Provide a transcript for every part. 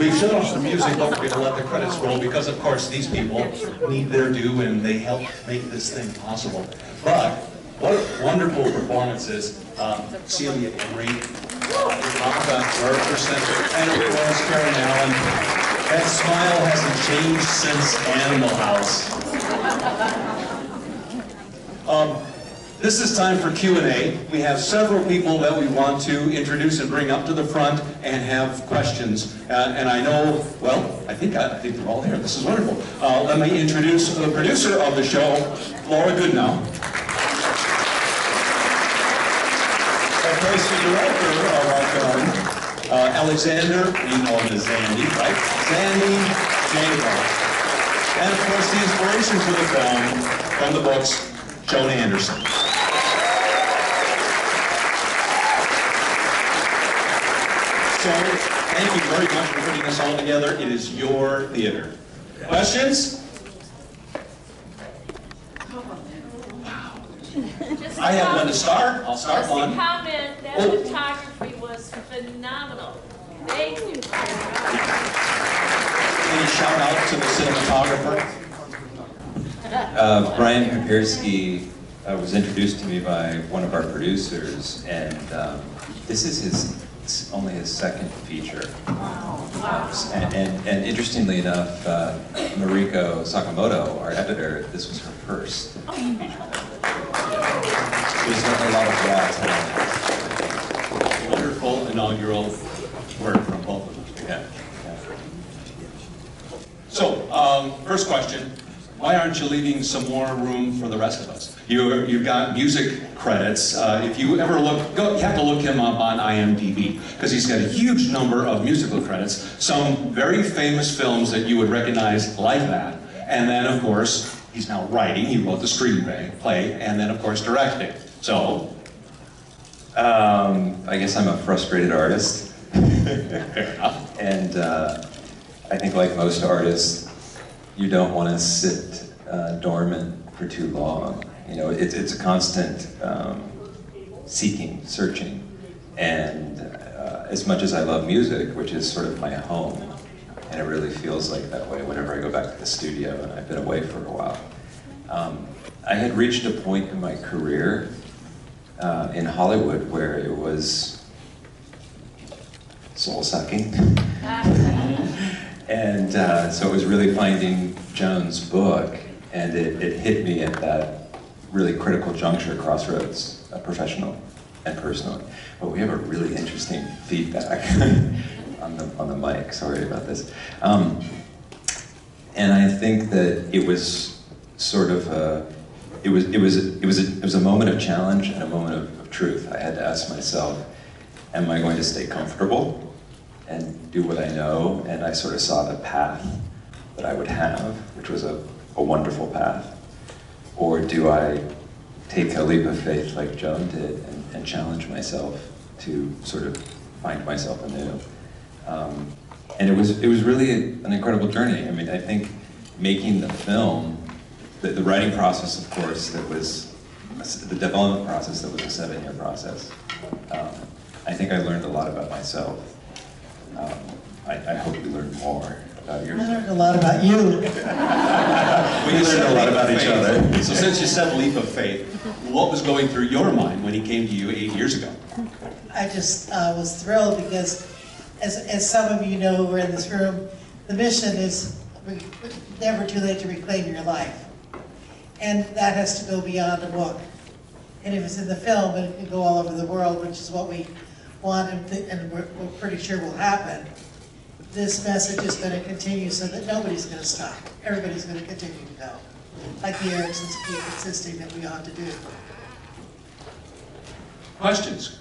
We've shut off the music, but we're going to let the credits roll because, of course, these people need their due and they helped make this thing possible. But what wonderful performances. Celia Emery, Monica Burgerson, and of course, Karen Allen. That smile hasn't changed since Animal House. This is time for Q&A. We have several people that we want to introduce and bring up to the front and have questions. And I know, well, I think they're all here. This is wonderful. Let me introduce the producer of the show, Laura Goodenow. Of course, the director of our film, Alexander, you know him as Zandy, right? Zandy Jacob. And of course, the inspiration for the film, from the books, Joan Anderson. So, thank you very much for putting this all together. It is your theater. Questions? I have one to start. I'll start one. Just a comment, that photography was phenomenal. Thank you. Any shout out to the cinematographer? Brian Papirski was introduced to me by one of our producers, and this is only his second feature. And interestingly enough, Mariko Sakamoto, our editor, this was her first feature. There's a lot of that. Wonderful inaugural work from both of them. Yeah. So, first question. Why aren't you leaving some more room for the rest of us? You've got music credits. If you ever look, you have to look him up on IMDb, because he's got a huge number of musical credits. Some very famous films that you would recognize like that. And then, of course, he's now writing. He wrote the screenplay, and then, of course, directing. So, I guess I'm a frustrated artist. fair enough. And I think like most artists, you don't want to sit dormant for too long. You know, it's a constant seeking, searching. And as much as I love music, which is sort of my home, and it really feels like that way whenever I go back to the studio, and I've been away for a while. I had reached a point in my career in Hollywood where it was soul-sucking. And so it was really finding Joan's book, and it hit me at that really critical juncture, crossroads, professional and personal. But we have a really interesting feedback on the mic. Sorry about this. And I think that it was sort of it was a moment of challenge and a moment of truth. I had to ask myself, am I going to stay comfortable and do what I know? And I sort of saw the path that I would have, which was a wonderful path. Or do I take a leap of faith like Joan did and challenge myself to sort of find myself anew? And it was really an incredible journey. I mean, I think making the film, the writing process, of course, that was the development process, that was a 7-year process. I think I learned a lot about myself. I hope you learned more about yourself. I learned a lot about you. We learned a lot about each other. So since you said leap of faith, what was going through your mind when he came to you 8 years ago? I just was thrilled because, as some of you know who are in this room, the mission is never too late to reclaim your life. And that has to go beyond a book. And if it's in the film, it can go all over the world, which is what we want and we're pretty sure will happen. This message is going to continue so that nobody's going to stop. Everybody's going to continue to go. Like the Ericksons keep insisting that we ought to do. Questions?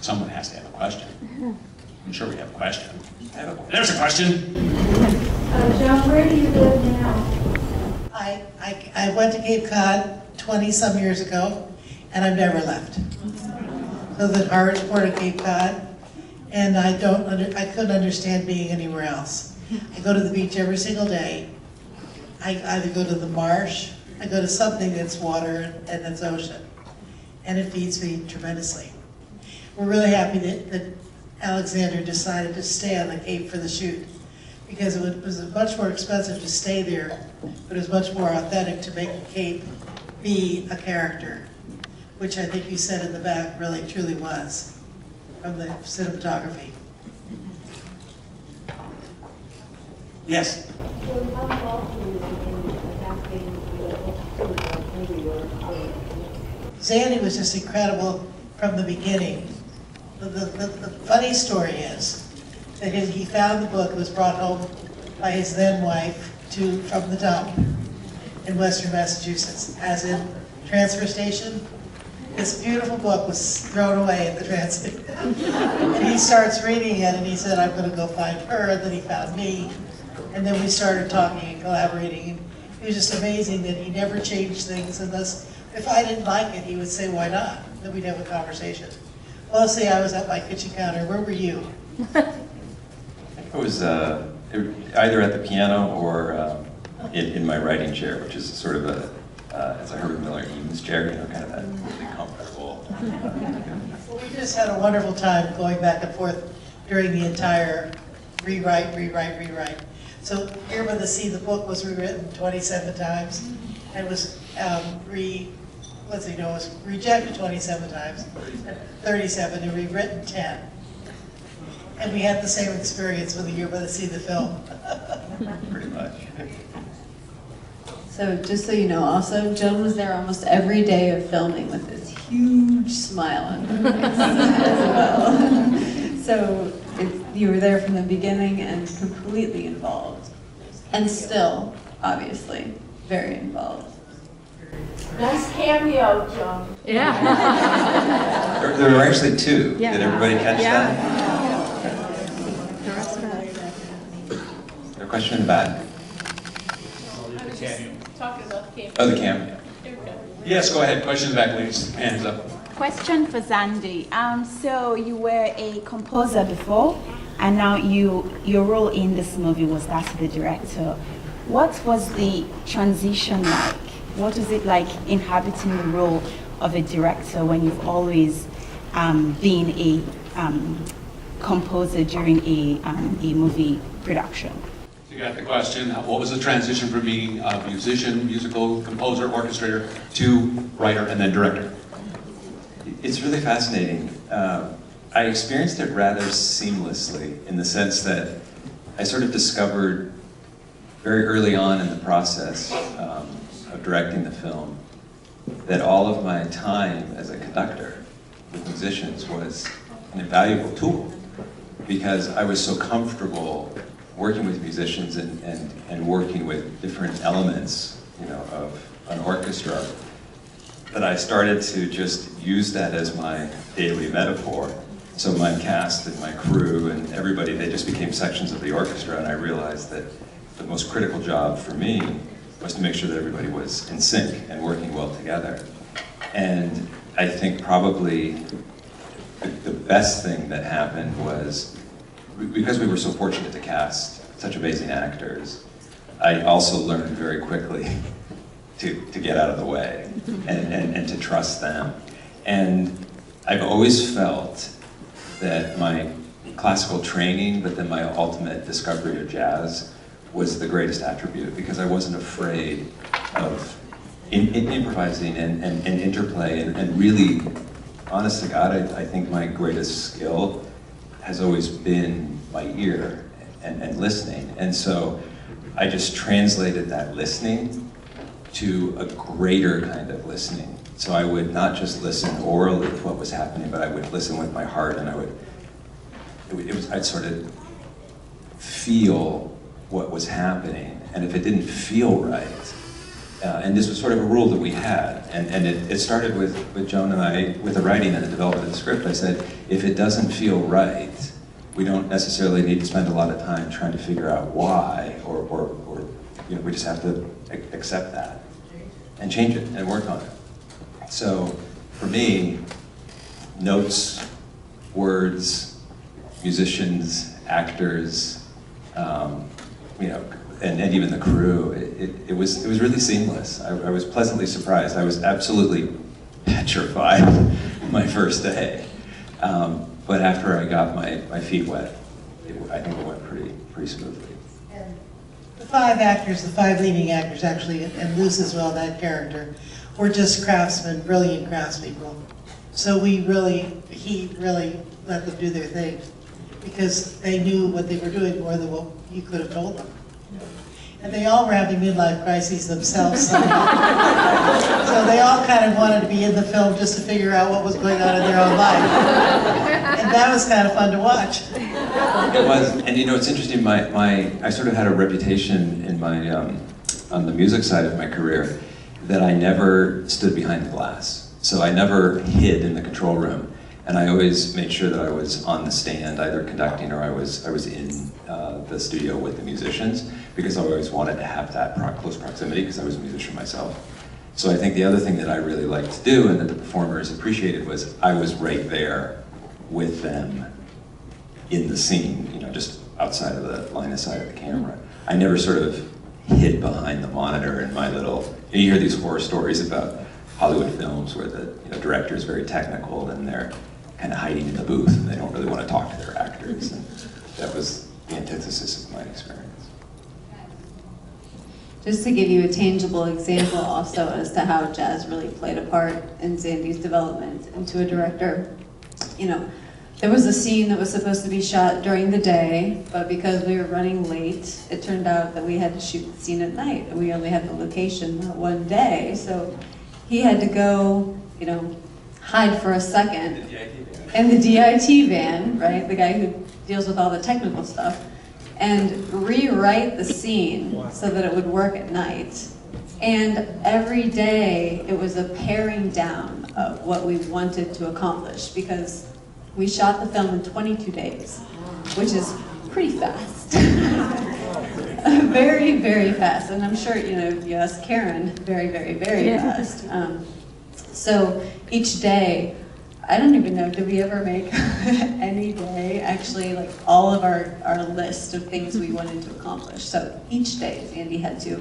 Someone has to have a question. I'm sure we have a question. There's a question. Joan, where do you live now? I went to Cape Cod 20-some years ago, and I've never left. So the Harwich Port of Cape Cod, and I couldn't understand being anywhere else. I go to the beach every single day. I either go to the marsh, I go to something that's water and that's ocean, and it feeds me tremendously. We're really happy that Alexander decided to stay on the Cape for the shoot, because it was much more expensive to stay there, but it was much more authentic to make the Cape be a character, which I think you said in the back really truly was, from the cinematography. Yes? So how involved were you in adapting the book to the movie or Zandy was just incredible from the beginning. The funny story is that he found the book, was brought home by his then wife from the dump in Western Massachusetts, as in transfer station. This beautiful book was thrown away at the transfer. And he starts reading it and he said, I'm going to go find her, and then he found me. And then we started talking and collaborating, and it was just amazing that he never changed things unless, if I didn't like it, he would say, why not? Then we'd have a conversation. Mostly I was at my kitchen counter. Where were you? I was either at the piano or in my writing chair, which is sort of it's a Herbert Miller Eames chair, kind of that really comfortable. Well, we just had a wonderful time going back and forth during the entire rewrite. So Here by the Sea, the book was rewritten 27 times, and was was rejected 27 times, 37, and rewritten 10. And we had the same experience with Here by the Sea, the film. Pretty much. So just so you know, also, Joan was there almost every day of filming with this huge smile on her face as well. So you were there from the beginning and completely involved. And still, obviously, very involved. Nice cameo, Joan. Yeah. There were actually two. Yeah. Did everybody catch that? The rest of it. There a question in the back? I was just talking about cameo. Oh, the camera. Here we go. Yes, go ahead. Question in the back, please. Hands up. Question for Zandy. So you were a composer before, and now your role in this movie was that of the director. What was the transition like? What was it like inhabiting the role of a director when you've always been a composer during a movie production? You got the question. What was the transition from being a musician, musical composer, orchestrator, to writer and then director? It's really fascinating. I experienced it rather seamlessly in the sense that I sort of discovered very early on in the process of directing the film that all of my time as a conductor with musicians was an invaluable tool, because I was so comfortable working with musicians and working with different elements, of an orchestra, that I started to just use that as my daily metaphor. So my cast and my crew and everybody, they just became sections of the orchestra, and I realized that the most critical job for me was to make sure that everybody was in sync and working well together. And I think probably the best thing that happened was, because we were so fortunate to cast such amazing actors, I also learned very quickly to get out of the way and to trust them. And I've always felt that my classical training, but then my ultimate discovery of jazz, was the greatest attribute, because I wasn't afraid of improvising and interplay, and really, honest to God, I think my greatest skill has always been my ear and listening. And so I just translated that listening to a greater kind of listening. So I would not just listen orally to what was happening, but I would listen with my heart, and I'd sort of feel what was happening. And if it didn't feel right, and this was sort of a rule that we had, and it started with Joan and I, with the writing and the development of the script. I said, if it doesn't feel right, we don't necessarily need to spend a lot of time trying to figure out why, or we just have to accept that and change it and work on it. So for me, notes, words, musicians, actors, and even the crew, it was really seamless. I was pleasantly surprised. I was absolutely petrified my first day. But after I got my feet wet, I think it went pretty smoothly. And the five actors, the five leading actors actually, and Luce as well, that character, were just craftsmen, brilliant craftspeople. So he really let them do their thing because they knew what they were doing more than what you could have told them. And they all were having midlife crises themselves. So they all kind of wanted to be in the film just to figure out what was going on in their own life. And that was kind of fun to watch. It was, and you know, it's interesting, I sort of had a reputation in my, on the music side of my career that I never stood behind the glass. So I never hid in the control room. And I always made sure that I was on the stand, either conducting or I was in the studio with the musicians, because I always wanted to have that close proximity because I was a musician myself. So I think the other thing that I really liked to do and that the performers appreciated was I was right there with them in the scene, you know, just outside of the line of sight of the camera. I never sort of hid behind the monitor in my little, you hear these horror stories about Hollywood films where the director is very technical and they're kind of hiding in the booth and they don't really want to talk to their actors. And that was the antithesis of my experience. Just to give you a tangible example also as to how jazz really played a part in Zandy's development into a director, you know, there was a scene that was supposed to be shot during the day, but because we were running late, it turned out that we had to shoot the scene at night, and we only had the location that one day, so he had to go, you know, hide for a second in the DIT van, right, the guy who deals with all the technical stuff, and rewrite the scene so that it would work at night. And every day it was a paring down of what we wanted to accomplish, because we shot the film in 22 days, which is pretty fast. Very, very fast. And I'm sure, you know, if you ask Karen, very, very, very fast. So each day, I don't even know, did we ever make any day actually like all of our list of things we wanted to accomplish? So each day, Zandy had to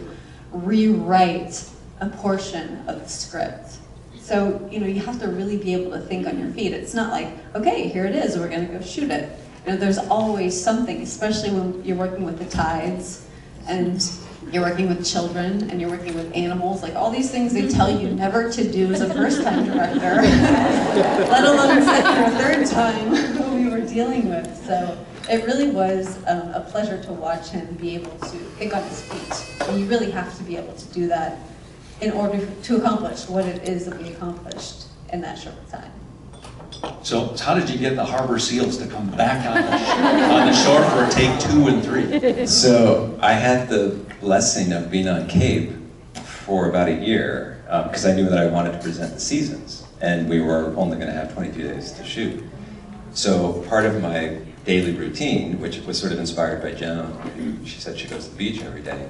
rewrite a portion of the script. So, you know, you have to really be able to think on your feet. It's not like, okay, here it is, we're gonna go shoot it. You know, there's always something, especially when you're working with the tides and you're working with children and you're working with animals, like all these things they tell you never to do as a first-time director, let alone second or third time who we were dealing with. So it really was a pleasure to watch him be able to pick on his feet. And you really have to be able to do that in order to accomplish what it is that we accomplished in that short time. So how did you get the Harbor Seals to come back on the shore for take 2 and 3? So I had the blessing of being on Cape for about a year because I knew that I wanted to present the seasons, and we were only going to have 22 days to shoot. So part of my daily routine, which was sort of inspired by Joan, who she said she goes to the beach every day,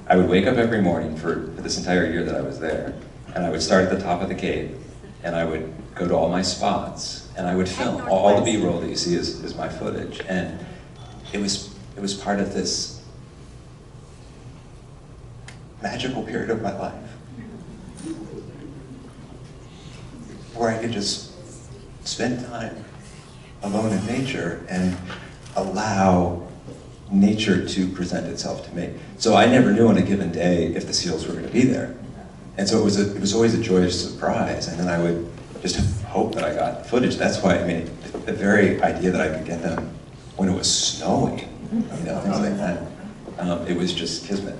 I would wake up every morning for this entire year that I was there, and I would start at the top of the Cape, and I would go to all my spots, and I would film. All the B-roll that you see is my footage, and it was part of this magical period of my life where I could just spend time alone in nature and allow nature to present itself to me. So I never knew on a given day if the seals were going to be there. And so it was always a joyous surprise, and then I would just hope that I got footage. That's why, I mean, the very idea that I could get them when it was snowing, you know, things like that, it was just kismet.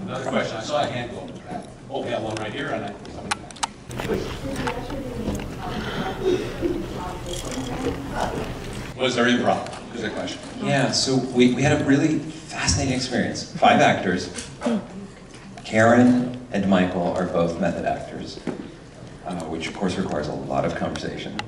Another question, I saw a hand go up. Oh, we have one right here, and was there improv? Is the question. Yeah, so we had a really fascinating experience. 5 actors. Karen and Michael are both method actors, which of course requires a lot of conversation.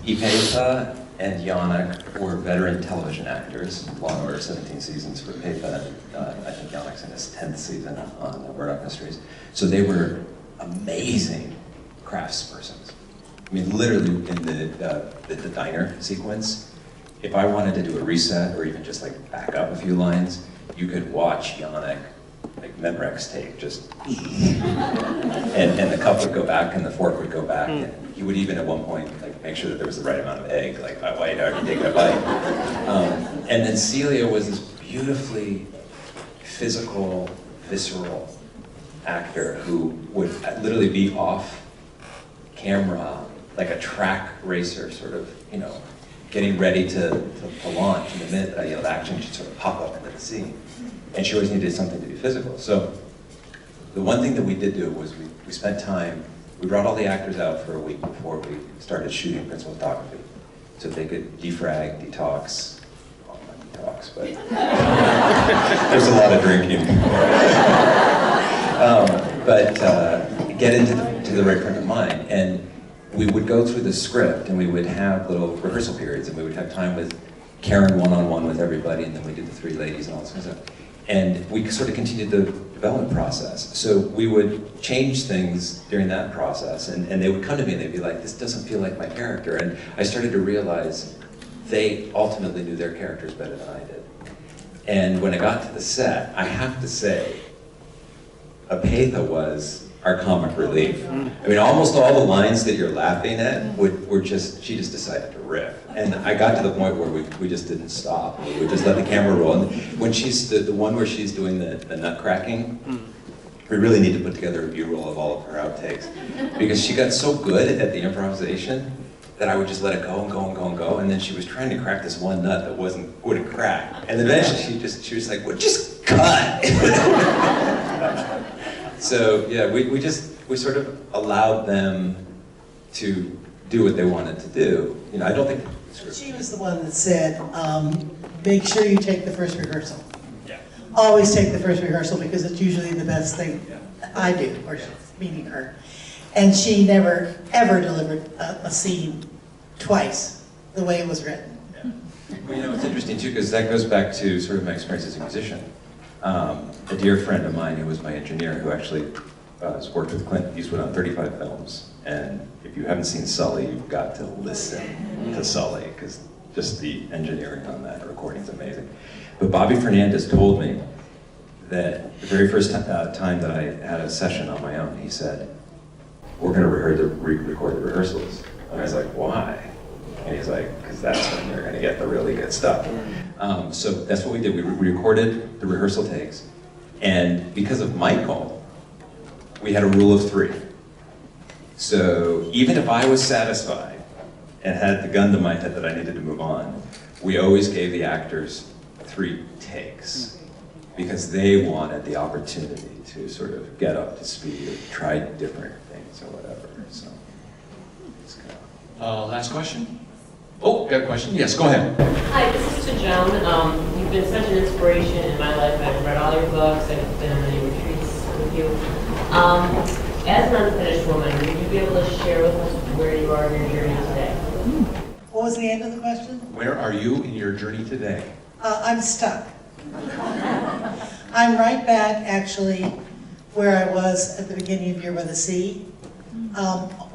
Ipetha and Yannick were veteran television actors, Law & Order 17 seasons for Ipetha, I think Yannick's in his 10th season on Murdoch Mysteries. So they were amazing craftspersons. I mean, literally in the diner sequence, if I wanted to do a reset or even just like back up a few lines, you could watch Yannick, like Memorex take, just, and the cup would go back and the fork would go back. And he would even at one point like make sure that there was the right amount of egg, like, wait, I already take a bite. And then Celia was this beautifully physical, visceral actor who would literally be off camera, like a track racer, sort of, you know, getting ready to launch. And the minute that I yelled action, she'd sort of pop up into the scene. And she always needed something to be physical. So the one thing that we did do was we spent time, we brought all the actors out for a week before we started shooting principal photography, so they could defrag, detox, well, not detox, but there's a lot of drinking. Get into the right frame of mind. And we would go through the script and we would have little rehearsal periods and we would have time with Karen one-on-one with everybody, and then we did the three ladies and all this kind of stuff. And we sort of continued the development process. So we would change things during that process, and they would come to me and they'd be like, this doesn't feel like my character. And I started to realize they ultimately knew their characters better than I did. And when I got to the set, I have to say, Apetha was our comic relief. I mean, almost all the lines that you're laughing at were just, she just decided to riff. And I got to the point where we just didn't stop. We would just let the camera roll. And when she's, the one where she's doing the nut cracking, we really need to put together a B-roll of all of her outtakes. Because she got so good at the improvisation that I would just let it go and go and go and go. And then she was trying to crack this one nut that wouldn't crack. And eventually she was like, well, just cut. So yeah, we sort of allowed them to do what they wanted to do. You know, I don't think She was the one that said, make sure you take the first rehearsal. Yeah. Always take the first rehearsal because it's usually the best thing I do, or meeting her. And she never, ever delivered a scene twice the way it was written. Yeah. Well, you know, it's interesting too, because that goes back to sort of my experience as a musician. A dear friend of mine who was my engineer, who actually has worked with Clint Eastwood on 35 films. And if you haven't seen Sully, you've got to listen to Sully, because just the engineering on that recording is amazing. But Bobby Fernandez told me that the very first time that I had a session on my own, he said, we're going to record the rehearsals. And I was like, why? And he's like, because that's when you're going to get the really good stuff. So that's what we did. We recorded the rehearsal takes. And because of Michael, we had a rule of 3. So even if I was satisfied and had the gun to my head that I needed to move on, we always gave the actors 3 takes because they wanted the opportunity to sort of get up to speed or try different things or whatever. So, it's kind of... Last question? Oh, got a question? Yes, go ahead. Hi, this is to Joan. You've been such an inspiration in my life. I've read all your books. I've been on many retreats with you. As an unfinished woman, would you be able to share with us where you are in your journey today? What was the end of the question? Where are you in your journey today? I'm stuck. I'm right back, actually, where I was at the beginning of Year by the Sea,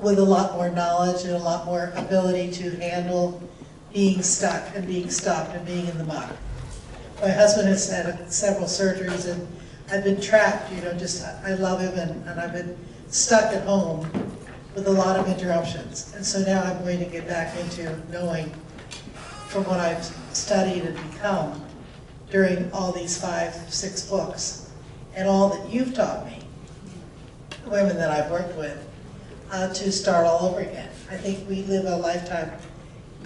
with a lot more knowledge and a lot more ability to handle being stuck and being stopped and being in the muck. My husband has had several surgeries, and I've been trapped, you know, just, I love him, and I've been stuck at home with a lot of interruptions. And so now I'm going to get back into knowing from what I've studied and become during all these 5, 6 books, and all that you've taught me, the women that I've worked with, to start all over again. I think we live a lifetime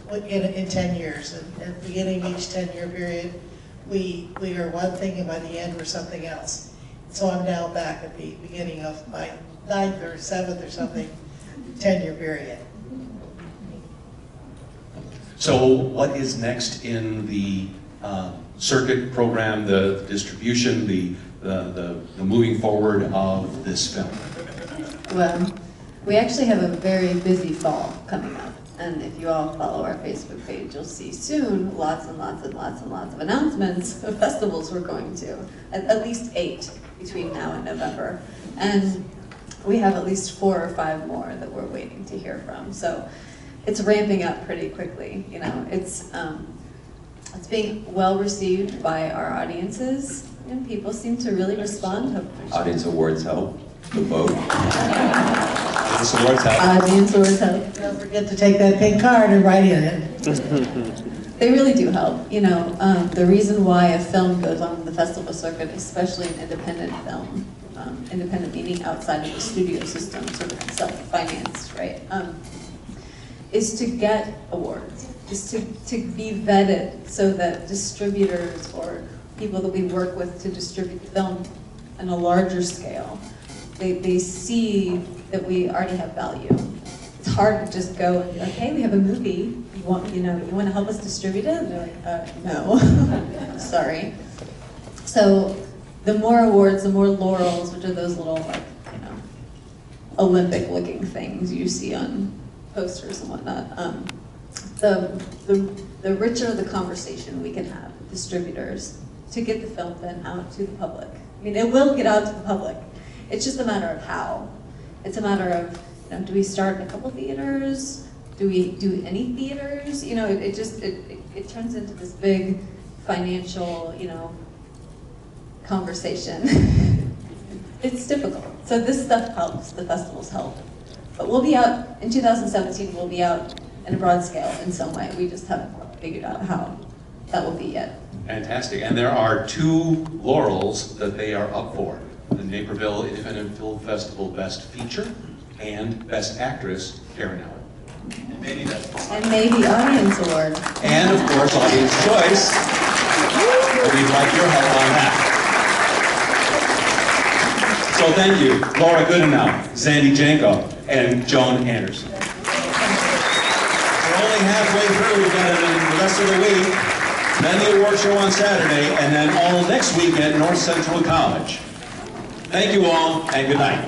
in 10 years, and at the beginning of each 10-year period, we are one thing, and by the end we're something else. So I'm now back at the beginning of my 9th or 7th or something 10-year period. So what is next in the circuit program, the distribution, the moving forward of this film? Well, we actually have a very busy fall coming up. And if you all follow our Facebook page, you'll see soon lots and lots and lots and lots of announcements of festivals we're going to. At least 8 between now and November. And we have at least 4 or 5 more that we're waiting to hear from. So it's ramping up pretty quickly. You know, it's being well received by our audiences, and people seem to really respond. Audience awards help. The vote. Audience awards help. Audience awards help. Don't forget to take that pink card and write in it. They really do help. You know, the reason why a film goes on the festival circuit, especially an independent film, independent meaning outside of the studio system, sort of self-financed, right, is to get awards, is to be vetted so that distributors or people that we work with to distribute film on a larger scale, they see that we already have value. It's hard to just go and be like, hey, we have a movie. You want to help us distribute it? And they're like, no, sorry. So the more awards, the more laurels, which are those little Olympic-looking things you see on posters and whatnot. The richer the conversation we can have with distributors to get the film then out to the public. I mean, it will get out to the public. It's just a matter of how. It's a matter of, do we start in a couple theaters? Do we do any theaters? It turns into this big financial, conversation. It's difficult. So this stuff helps, the festivals help. But we'll be out, in 2017, we'll be out in a broad scale in some way. We just haven't figured out how that will be yet. Fantastic. And there are 2 laurels that they are up for. The Naperville Independent Film Festival Best Feature and Best Actress, Karen Allen. And maybe that's... And maybe Audience Award. And of course, Audience Choice. We'd like your help on that. So thank you, Laura Goodenow, Zandy Janko, and Joan Anderson. We're only halfway through. We've got the rest of the week. Then the award show on Saturday, and then all next week at North Central College. Thank you all, and good night.